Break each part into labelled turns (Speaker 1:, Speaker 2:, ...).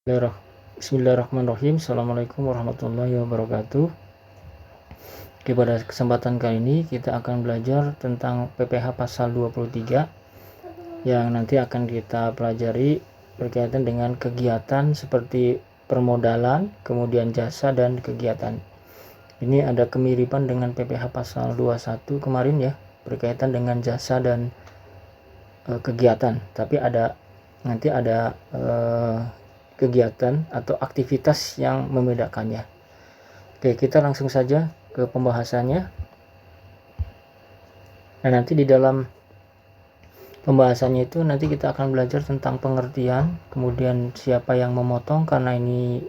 Speaker 1: Bismillahirrahmanirrahim. Assalamualaikum warahmatullahi wabarakatuh. Oke, pada kesempatan kali ini kita akan belajar tentang PPh pasal 23 yang nanti akan kita pelajari berkaitan dengan kegiatan seperti permodalan, kemudian jasa dan kegiatan. Ini ada kemiripan dengan PPh pasal 21 kemarin ya, berkaitan dengan jasa dan kegiatan, tapi nanti ada kegiatan atau aktivitas yang membedakannya. Oke, kita langsung saja ke pembahasannya. Nah, nanti di dalam pembahasannya itu nanti kita akan belajar tentang pengertian, kemudian siapa yang memotong karena ini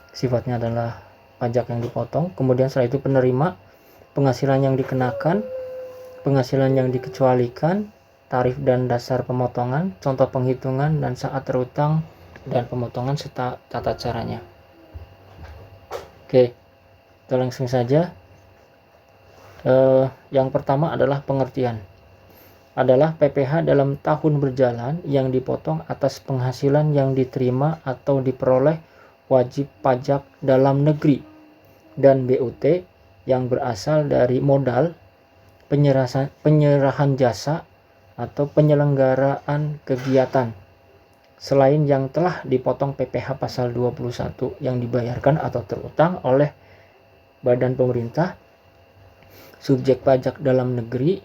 Speaker 1: sifatnya adalah pajak yang dipotong, kemudian setelah itu penerima, penghasilan yang dikenakan, penghasilan yang dikecualikan, tarif dan dasar pemotongan, contoh penghitungan dan saat terutang dan pemotongan serta tata caranya. Oke, kita langsung saja. Yang pertama adalah pengertian. Adalah PPh dalam tahun berjalan yang dipotong atas penghasilan yang diterima atau diperoleh wajib pajak dalam negeri dan BUT yang berasal dari modal, penyerahan jasa atau penyelenggaraan kegiatan selain yang telah dipotong PPh pasal 21 yang dibayarkan atau terutang oleh badan pemerintah, subjek pajak dalam negeri,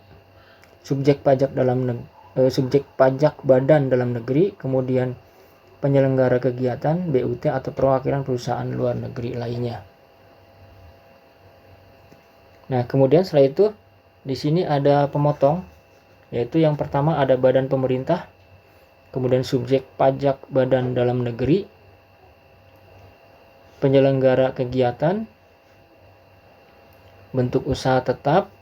Speaker 1: subjek pajak badan dalam negeri, kemudian penyelenggara kegiatan, BUT atau perwakilan perusahaan luar negeri lainnya. Nah, kemudian setelah itu di sini ada pemotong, yaitu yang pertama ada badan pemerintah, kemudian subjek pajak badan dalam negeri, penyelenggara kegiatan, bentuk usaha tetap,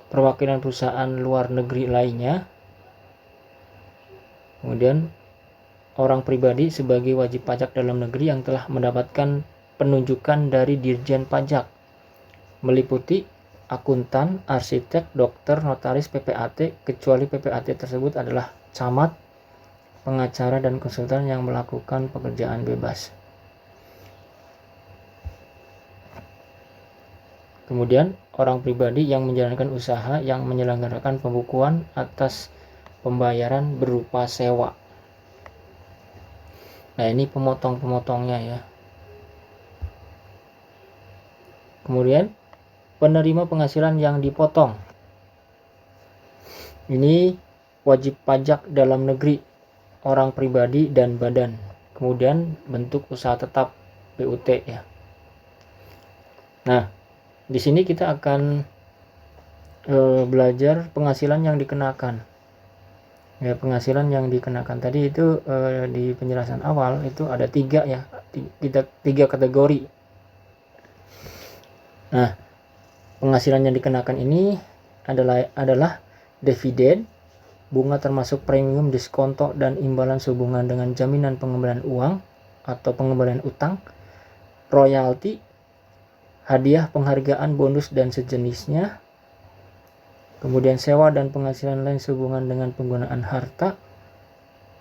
Speaker 1: perwakilan perusahaan luar negeri lainnya, kemudian orang pribadi sebagai wajib pajak dalam negeri yang telah mendapatkan penunjukan dari Dirjen Pajak, meliputi akuntan, arsitek, dokter, notaris, PPAT, kecuali PPAT tersebut adalah camat, pengacara, dan konsultan yang melakukan pekerjaan bebas. Kemudian orang pribadi yang menjalankan usaha yang menyelenggarakan pembukuan atas pembayaran berupa sewa. Nah, ini pemotong-pemotongnya ya. Kemudian penerima penghasilan yang dipotong. Ini wajib pajak dalam negeri, orang pribadi dan badan. Kemudian bentuk usaha tetap, BUT ya. Nah, di sini kita akan belajar penghasilan yang dikenakan. Ya, penghasilan yang dikenakan tadi itu di penjelasan awal itu ada tiga ya, tiga kategori. Nah, penghasilan yang dikenakan ini adalah dividen, bunga termasuk premium, diskonto, dan imbalan sehubungan dengan jaminan pengembalian uang atau pengembalian utang, royalti, hadiah, penghargaan, bonus, dan sejenisnya, kemudian sewa dan penghasilan lain sehubungan dengan penggunaan harta,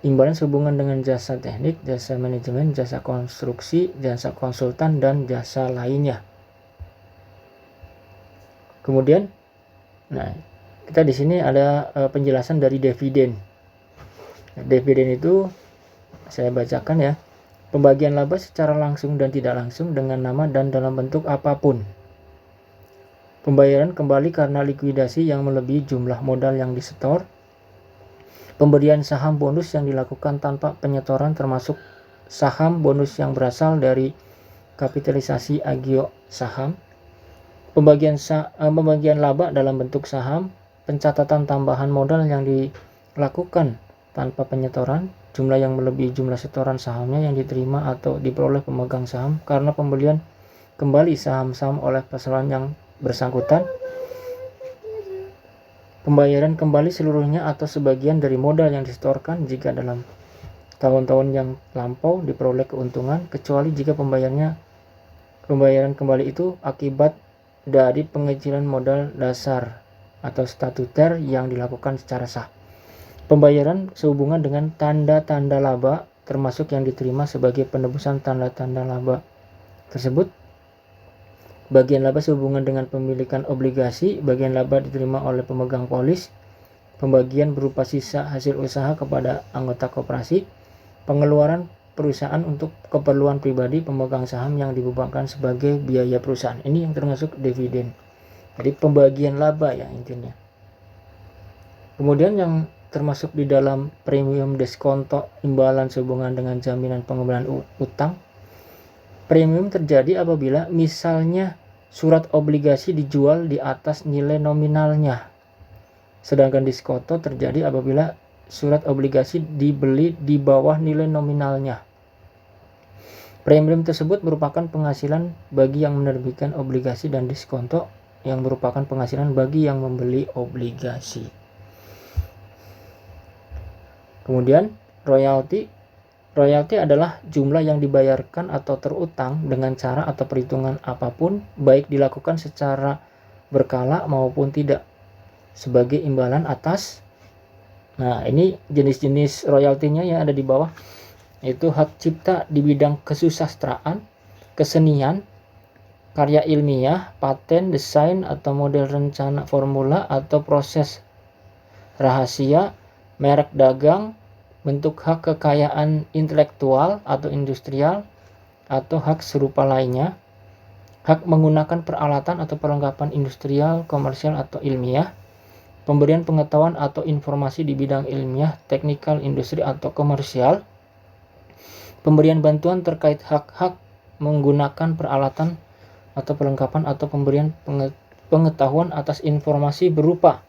Speaker 1: imbalan sehubungan dengan jasa teknik, jasa manajemen, jasa konstruksi, jasa konsultan, dan jasa lainnya. Kemudian, nah, kita di sini ada penjelasan dari dividen. Dividen itu saya bacakan ya. Pembagian laba secara langsung dan tidak langsung dengan nama dan dalam bentuk apapun. Pembayaran kembali karena likuidasi yang melebihi jumlah modal yang disetor. Pemberian saham bonus yang dilakukan tanpa penyetoran termasuk saham bonus yang berasal dari kapitalisasi agio saham. Pembagian laba dalam bentuk saham, pencatatan tambahan modal yang dilakukan tanpa penyetoran, jumlah yang melebihi jumlah setoran sahamnya yang diterima atau diperoleh pemegang saham karena pembelian kembali saham-saham oleh perusahaan yang bersangkutan, pembayaran kembali seluruhnya atau sebagian dari modal yang disetorkan jika dalam tahun-tahun yang lampau diperoleh keuntungan, kecuali jika pembayaran kembali itu akibat dari pengecilan modal dasar atau statuter yang dilakukan secara sah. Pembayaran sehubungan dengan tanda-tanda laba termasuk yang diterima sebagai penebusan tanda-tanda laba tersebut. Bagian laba sehubungan dengan pemilikan obligasi, bagian laba diterima oleh pemegang polis, pembagian berupa sisa hasil usaha kepada anggota koperasi, pengeluaran perusahaan untuk keperluan pribadi pemegang saham yang dibebankan sebagai biaya perusahaan. Ini yang termasuk dividen. Jadi pembagian laba ya intinya. Kemudian yang termasuk di dalam premium diskonto imbalan sehubungan dengan jaminan pengembalian utang. Premium terjadi apabila misalnya surat obligasi dijual di atas nilai nominalnya. Sedangkan diskonto terjadi apabila surat obligasi dibeli di bawah nilai nominalnya. Premium tersebut merupakan penghasilan bagi yang menerbitkan obligasi dan diskonto yang merupakan penghasilan bagi yang membeli obligasi. Kemudian royalti. Royalti adalah jumlah yang dibayarkan atau terutang dengan cara atau perhitungan apapun, baik dilakukan secara berkala maupun tidak, sebagai imbalan atas. Nah, ini jenis-jenis royaltinya yang ada di bawah, yaitu hak cipta di bidang kesusastraan, kesenian, karya ilmiah, paten, desain atau model rencana formula atau proses rahasia, merek dagang, bentuk hak kekayaan intelektual atau industrial, atau hak serupa lainnya, hak menggunakan peralatan atau perlengkapan industrial, komersial atau ilmiah, pemberian pengetahuan atau informasi di bidang ilmiah, teknikal, industri atau komersial, pemberian bantuan terkait hak-hak menggunakan peralatan atau perlengkapan atau pemberian pengetahuan atas informasi berupa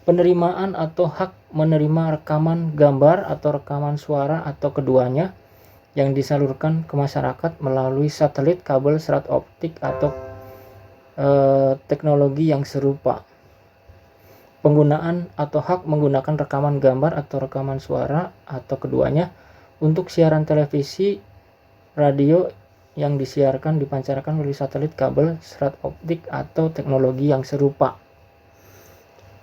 Speaker 1: penerimaan atau hak menerima rekaman gambar atau rekaman suara atau keduanya yang disalurkan ke masyarakat melalui satelit, kabel, serat optik atau teknologi yang serupa. Penggunaan atau hak menggunakan rekaman gambar atau rekaman suara atau keduanya untuk siaran televisi, radio yang disiarkan dipancarkan melalui satelit, kabel, serat optik atau teknologi yang serupa.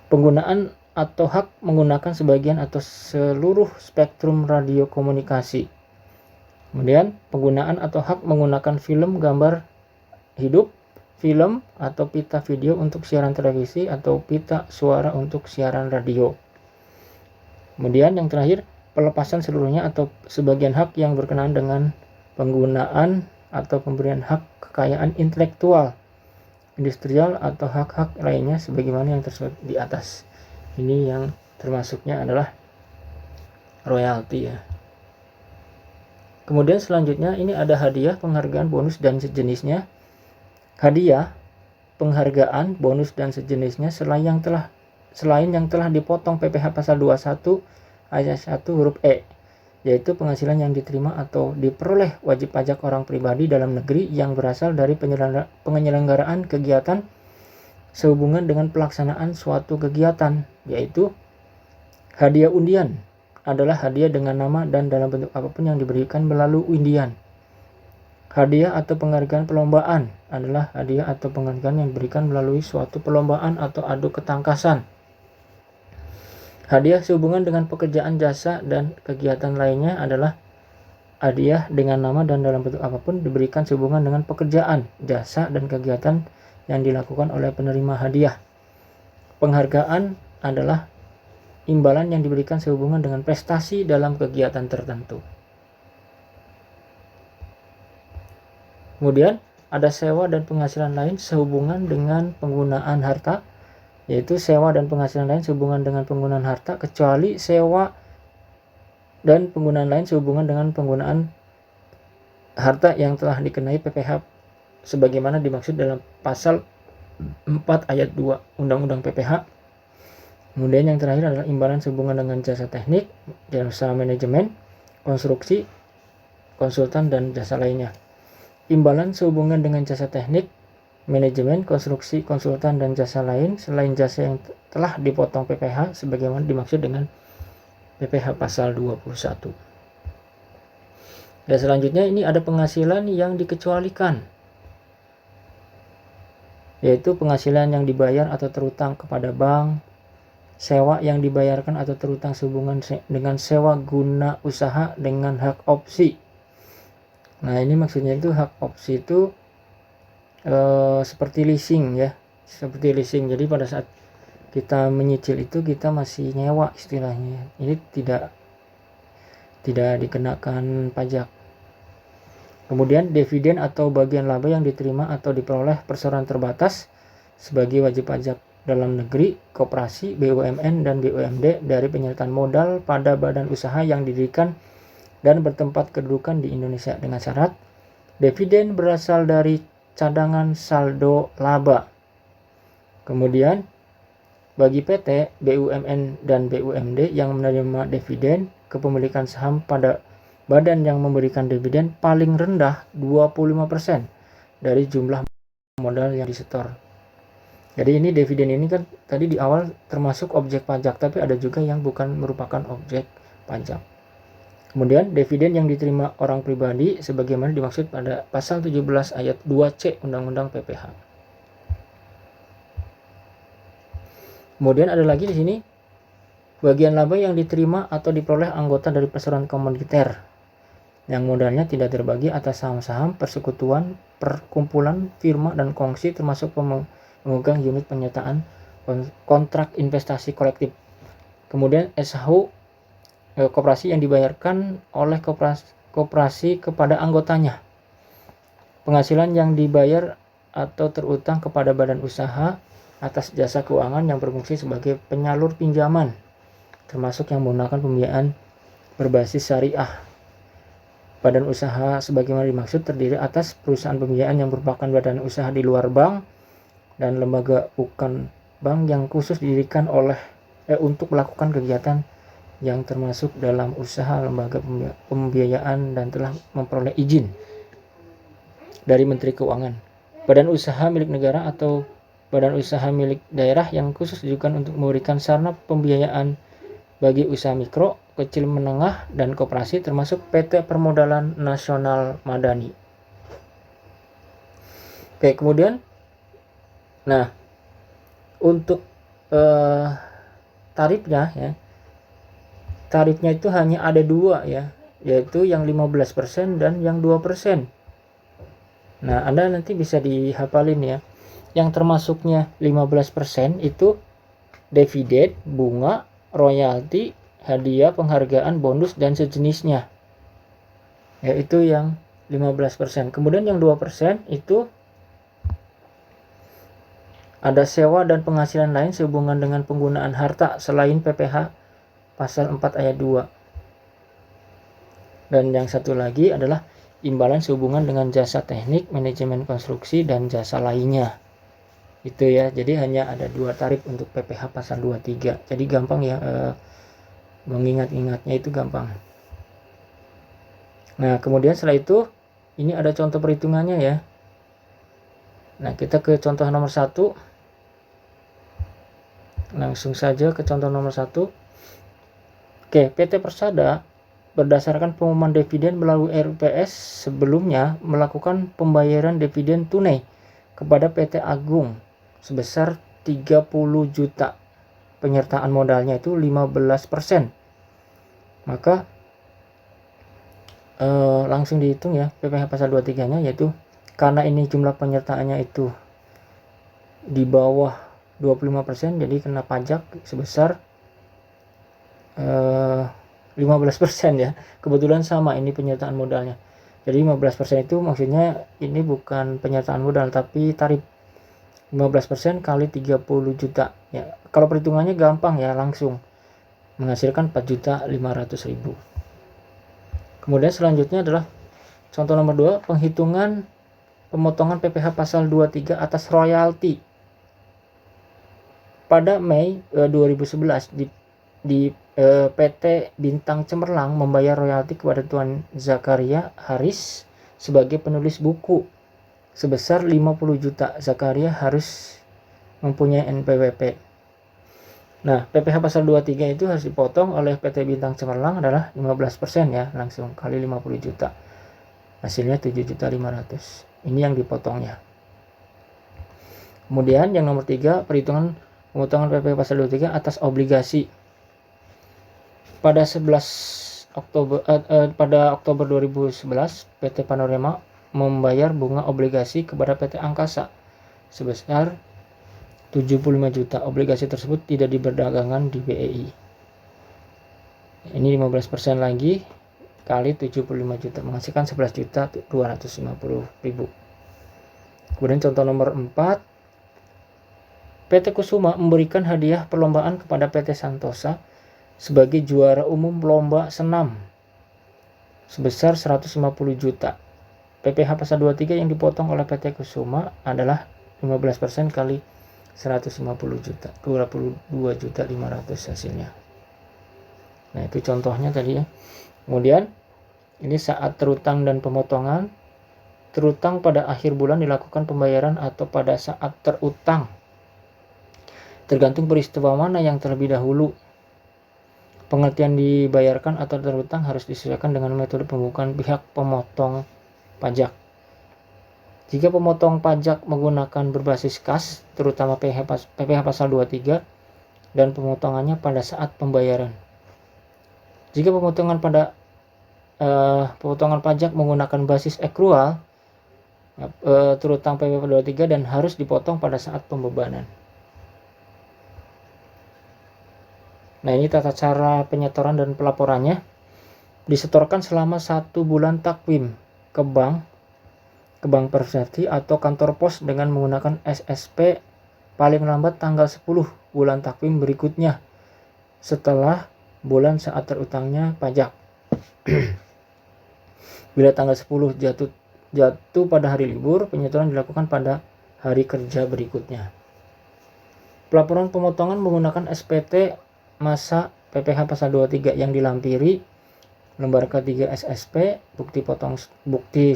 Speaker 1: Penggunaan atau hak menggunakan sebagian atau seluruh spektrum radio komunikasi. Kemudian penggunaan atau hak menggunakan film gambar hidup, film atau pita video untuk siaran televisi atau pita suara untuk siaran radio. Kemudian yang terakhir, pelepasan seluruhnya atau sebagian hak yang berkenaan dengan penggunaan atau pemberian hak kekayaan intelektual, industrial atau hak-hak lainnya sebagaimana yang tersebut di atas. Ini yang termasuknya adalah royalti ya. Kemudian selanjutnya ini ada hadiah, penghargaan, bonus dan sejenisnya. Hadiah, penghargaan, bonus dan sejenisnya selain yang telah dipotong PPh pasal 21 ayat 1 huruf E, yaitu penghasilan yang diterima atau diperoleh wajib pajak orang pribadi dalam negeri yang berasal dari penyelenggaraan kegiatan sehubungan dengan pelaksanaan suatu kegiatan, yaitu hadiah undian adalah hadiah dengan nama dan dalam bentuk apapun yang diberikan melalui undian. Hadiah atau penghargaan perlombaan adalah hadiah atau penghargaan yang diberikan melalui suatu perlombaan atau adu ketangkasan. Hadiah sehubungan dengan pekerjaan, jasa, dan kegiatan lainnya adalah hadiah dengan nama dan dalam bentuk apapun diberikan sehubungan dengan pekerjaan, jasa, dan kegiatan yang dilakukan oleh penerima hadiah. Penghargaan adalah imbalan yang diberikan sehubungan dengan prestasi dalam kegiatan tertentu. Kemudian ada sewa dan penghasilan lain sehubungan dengan penggunaan harta, yaitu sewa dan penghasilan lain sehubungan dengan penggunaan harta, kecuali sewa dan penggunaan lain sehubungan dengan penggunaan harta yang telah dikenai PPh sebagaimana dimaksud dalam pasal 4 ayat 2 Undang-Undang PPh. Kemudian yang terakhir adalah imbalan sehubungan dengan jasa teknik, jasa manajemen, konstruksi, konsultan, dan jasa lainnya. Imbalan sehubungan dengan jasa teknik, manajemen, konstruksi, konsultan, dan jasa lain selain jasa yang telah dipotong PPh sebagaimana dimaksud dengan PPh pasal 21. Dan selanjutnya ini ada penghasilan yang dikecualikan, yaitu penghasilan yang dibayar atau terutang kepada bank, sewa yang dibayarkan atau terutang sehubungan dengan sewa guna usaha dengan hak opsi. Nah, ini maksudnya itu hak opsi itu seperti leasing ya, seperti leasing. Jadi pada saat kita menyicil itu kita masih nyewa istilahnya. Ini tidak dikenakan pajak. Kemudian dividen atau bagian laba yang diterima atau diperoleh perseroan terbatas sebagai wajib pajak dalam negeri, koperasi, BUMN, dan BUMD dari penyertaan modal pada badan usaha yang didirikan dan bertempat kedudukan di Indonesia dengan syarat dividen berasal dari cadangan saldo laba. Kemudian bagi PT, BUMN, dan BUMD yang menerima dividen kepemilikan saham pada badan yang memberikan dividen paling rendah 25% dari jumlah modal yang disetor. Jadi ini dividen ini kan tadi di awal termasuk objek pajak, tapi ada juga yang bukan merupakan objek pajak. Kemudian dividen yang diterima orang pribadi sebagaimana dimaksud pada pasal 17 ayat 2C Undang-Undang PPH. Kemudian ada lagi di sini bagian laba yang diterima atau diperoleh anggota dari perseroan komoditer yang modalnya tidak terbagi atas saham-saham, persekutuan, perkumpulan, firma, dan kongsi termasuk pemegang unit penyertaan kontrak investasi kolektif. Kemudian SHU koperasi yang dibayarkan oleh koperasi kepada anggotanya. Penghasilan yang dibayar atau terutang kepada badan usaha atas jasa keuangan yang berfungsi sebagai penyalur pinjaman, termasuk yang menggunakan pembiayaan berbasis syariah. Badan usaha sebagaimana dimaksud terdiri atas perusahaan pembiayaan yang merupakan badan usaha di luar bank dan lembaga bukan bank yang khusus didirikan untuk melakukan kegiatan yang termasuk dalam usaha lembaga pembiayaan dan telah memperoleh izin dari Menteri Keuangan. Badan usaha milik negara atau badan usaha milik daerah yang khusus didirikan untuk memberikan sarana pembiayaan bagi usaha mikro, kecil menengah, dan koperasi termasuk PT Permodalan Nasional Madani. Oke, kemudian nah untuk tarifnya ya. Tarifnya itu hanya ada dua ya, yaitu yang 15% dan yang 2%. Nah, Anda nanti bisa dihafalin ya. Yang termasuknya 15% itu dividen, bunga, royalti, hadiah, penghargaan, bonus, dan sejenisnya. Yaitu yang 15%. Kemudian yang 2% itu ada sewa dan penghasilan lain sehubungan dengan penggunaan harta selain PPh pasal 4 ayat 2. Dan yang satu lagi adalah imbalan sehubungan dengan jasa teknik, manajemen konstruksi, dan jasa lainnya. Itu ya, jadi hanya ada dua tarif untuk PPh pasal 23. Jadi gampang ya, mengingat-ingatnya itu gampang. Nah, kemudian setelah itu ini ada contoh perhitungannya ya. Nah, kita ke contoh nomor 1. Langsung saja ke contoh nomor 1. Oke, PT Persada berdasarkan pengumuman dividen melalui RUPS sebelumnya melakukan pembayaran dividen tunai kepada PT Agung sebesar 30 juta. Penyertaan modalnya itu 15%. Maka langsung dihitung ya PPh pasal 23-nya, yaitu karena ini jumlah penyertaannya itu di bawah 25%, jadi kena pajak sebesar 15% ya. Kebetulan sama ini penyertaan modalnya. Jadi 15% itu maksudnya ini bukan penyertaan modal tapi tarif 15% kali 30 juta ya. Kalau perhitungannya gampang ya, langsung menghasilkan 4.500.000. Kemudian selanjutnya adalah contoh nomor 2, penghitungan pemotongan PPh pasal 23 atas royalti. Pada Mei 2011 di PT Bintang Cemerlang membayar royalti kepada Tuan Zakaria Haris sebagai penulis buku sebesar 50 juta. Zakaria harus mempunyai NPWP. Nah, PPh pasal 23 itu harus dipotong oleh PT Bintang Cemerlang adalah 15% ya, langsung kali 50 juta. Hasilnya 7.500.000. Ini yang dipotongnya. Kemudian yang nomor 3, perhitungan pemotongan PPh pasal 23 atas obligasi. Pada 11 Oktober pada Oktober 2011, PT Panorama membayar bunga obligasi kepada PT Angkasa sebesar 75 juta. Obligasi tersebut tidak diperdagangkan di BEI. Ini 15% lagi kali 75 juta menghasilkan 11.250.000. Kemudian contoh nomor 4, PT Kusuma memberikan hadiah perlombaan kepada PT Santosa sebagai juara umum lomba senam sebesar 150 juta. PPh pasal 23 yang dipotong oleh PT Kusuma adalah 15% kali 150 juta, 22.500.000 hasilnya. Nah, itu contohnya tadi ya. Kemudian ini saat terutang dan pemotongan. Terutang pada akhir bulan dilakukan pembayaran atau pada saat terutang, tergantung peristiwa mana yang terlebih dahulu. Pengertian dibayarkan atau terutang harus disesuaikan dengan metode pembukuan pihak pemotong pajak. Jika pemotong pajak menggunakan berbasis kas, terutama PPh pasal 23, dan pemotongannya pada saat pembayaran. Jika pemotongan pajak menggunakan basis accrual, terutang PPh 23 dan harus dipotong pada saat pembebanan. Nah, ini tata cara penyetoran dan pelaporannya. Disetorkan selama 1 bulan takwim ke bank persepsi atau kantor pos dengan menggunakan SSP paling lambat tanggal 10 bulan takwim berikutnya setelah bulan saat terutangnya pajak. Bila tanggal 10 jatuh pada hari libur, penyetoran dilakukan pada hari kerja berikutnya. Pelaporan pemotongan menggunakan SPT masa PPh pasal 23 yang dilampiri lembar ketiga SSP, bukti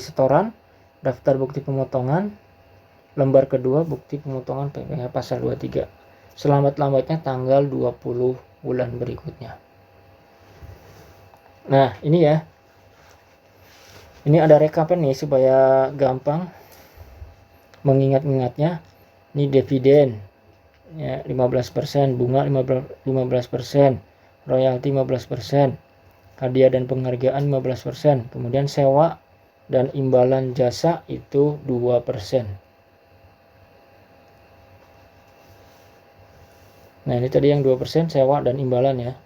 Speaker 1: setoran, daftar bukti pemotongan, lembar kedua bukti pemotongan PPh pasal 23. Selambat-lambatnya tanggal 20 bulan berikutnya. Nah, ini ya. Ini ada rekapan nih supaya gampang mengingat-ingatnya. Ini dividen ya 15%, bunga 15%, royalti 15%, hadiah dan penghargaan 15%, kemudian sewa dan imbalan jasa itu 2%. Nah, ini tadi yang 2% sewa dan imbalan ya.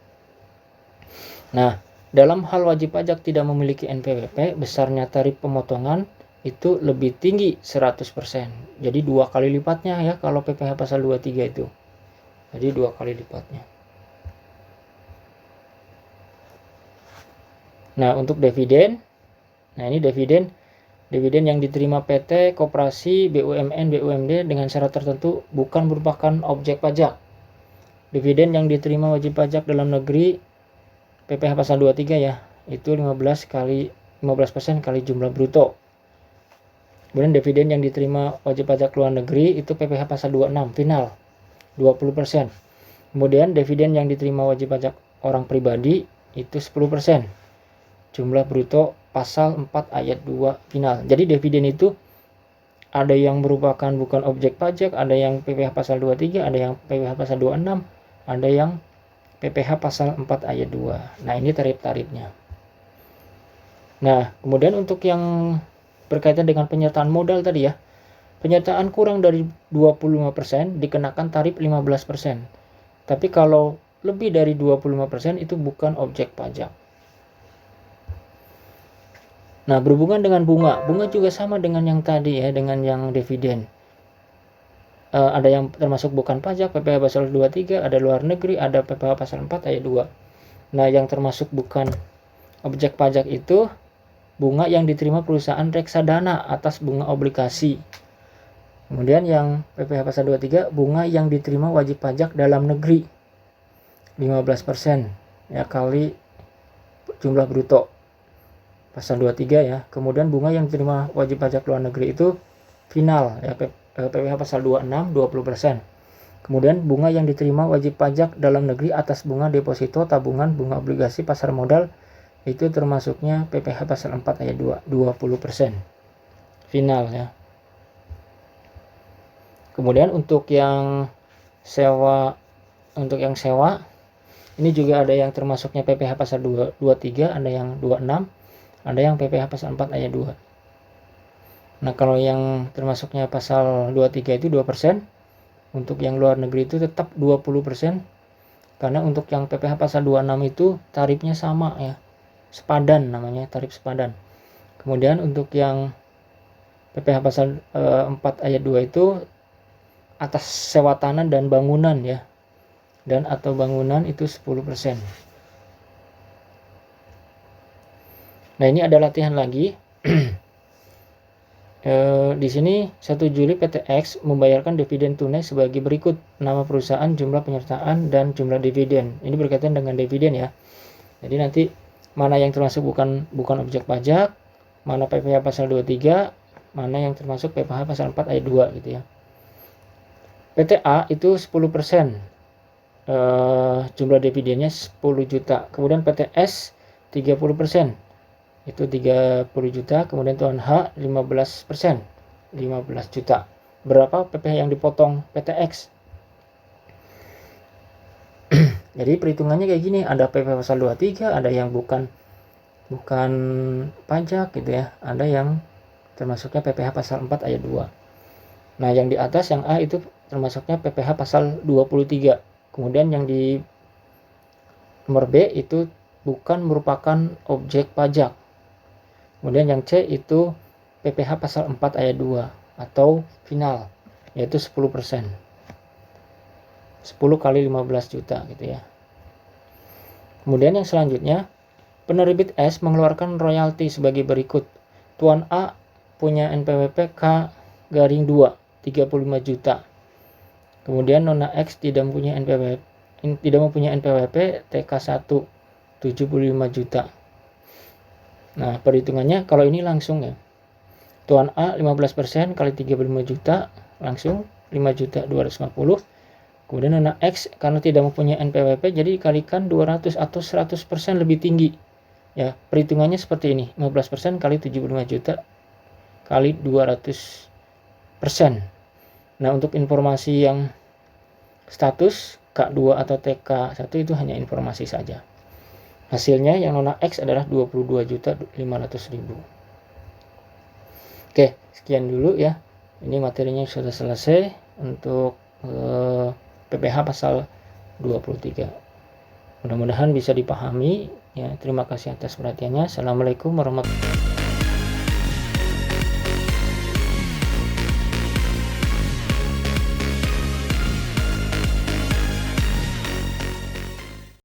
Speaker 1: Nah, dalam hal wajib pajak tidak memiliki NPWP, besarnya tarif pemotongan itu lebih tinggi 100%. Jadi 2 kali lipatnya ya kalau PPh pasal 23 itu. Jadi 2 kali lipatnya. Nah, untuk dividen. Nah, ini dividen yang diterima PT, koperasi, BUMN, BUMD dengan syarat tertentu bukan merupakan objek pajak. Dividen yang diterima wajib pajak dalam negeri PPh pasal 23 ya, itu 15% kali jumlah bruto. Kemudian dividen yang diterima wajib pajak luar negeri itu PPh pasal 26 final 20%. Kemudian dividen yang diterima wajib pajak orang pribadi itu 10%. Jumlah bruto pasal 4 ayat 2 final. Jadi dividen itu ada yang merupakan bukan objek pajak, ada yang PPh pasal 23, ada yang PPh pasal 26, ada yang PPh pasal 4 ayat 2. Nah, ini tarif-tarifnya. Nah, kemudian untuk yang berkaitan dengan penyertaan modal tadi ya. Penyertaan kurang dari 25% dikenakan tarif 15%. Tapi kalau lebih dari 25% itu bukan objek pajak. Nah, berhubungan dengan bunga. Bunga juga sama dengan yang tadi ya, dengan yang dividen. Ada yang termasuk bukan pajak, PPh pasal 23, ada luar negeri, ada PPh pasal 4 ayat 2. Nah, yang termasuk bukan objek pajak itu bunga yang diterima perusahaan reksadana atas bunga obligasi. Kemudian yang PPh pasal 23, bunga yang diterima wajib pajak dalam negeri 15% ya kali jumlah bruto pasal 23 ya. Kemudian bunga yang diterima wajib pajak luar negeri itu final ya, PPh pasal 26 20%. Kemudian bunga yang diterima wajib pajak dalam negeri atas bunga deposito, tabungan, bunga obligasi, pasar modal itu termasuknya PPh pasal 4 ayat 2 20% final ya. Kemudian untuk yang sewa, untuk yang sewa ini juga ada yang termasuknya PPh pasal 23, ada yang 26, ada yang PPh pasal 4 ayat 2. Nah, kalau yang termasuknya pasal 23 itu 2%, untuk yang luar negeri itu tetap 20%, karena untuk yang PPh pasal 26 itu tarifnya sama ya, sepadan namanya, tarif sepadan. Kemudian untuk yang PPh pasal 4 ayat 2 itu atas sewa tanah dan bangunan ya, dan atau bangunan itu 10%. Nah, ini ada latihan lagi. Di sini 1 Juli PT X membayarkan dividen tunai sebagai berikut: nama perusahaan, jumlah penyertaan, dan jumlah dividen. Ini berkaitan dengan dividen ya. Jadi nanti mana yang termasuk bukan objek pajak, mana PPh pasal 23, mana yang termasuk PPh pasal 4 ayat 2 gitu ya. PT A itu 10%, jumlah dividennya 10 juta. Kemudian PT S 30%, itu 30 juta. Kemudian Tuan H 15%, 15 juta. Berapa PPh yang dipotong PT X? Jadi perhitungannya kayak gini, ada PPh pasal 23, ada yang bukan pajak gitu ya, ada yang termasuknya PPh pasal 4 ayat 2. Nah, yang di atas yang A itu termasuknya PPh pasal 23. Kemudian yang di nomor B itu bukan merupakan objek pajak. Kemudian yang C itu PPh pasal 4 ayat 2 atau final, yaitu 10%. 10 kali 15 juta gitu ya. Kemudian yang selanjutnya, penerbit S mengeluarkan royalti sebagai berikut. Tuan A punya NPWP K/2 35 juta. Kemudian Nona X tidak mempunyai NPWP TK1 75 juta. Nah, perhitungannya kalau ini langsung ya. Tuan A 15% kali 35 juta langsung 5.250. Kemudian Nona X karena tidak mempunyai NPWP jadi dikalikan 200 atau 100% lebih tinggi. Ya, perhitungannya seperti ini. 15% kali 75 juta kali 200%. Nah, untuk informasi yang status K2 atau TK1 itu hanya informasi saja. Hasilnya yang Nona X adalah 22.500.000. Oke, sekian dulu ya. Ini materinya sudah selesai untuk PPh pasal 23. Mudah-mudahan bisa dipahami ya. Terima kasih atas perhatiannya. Assalamualaikum warahmatullahi wabarakatuh.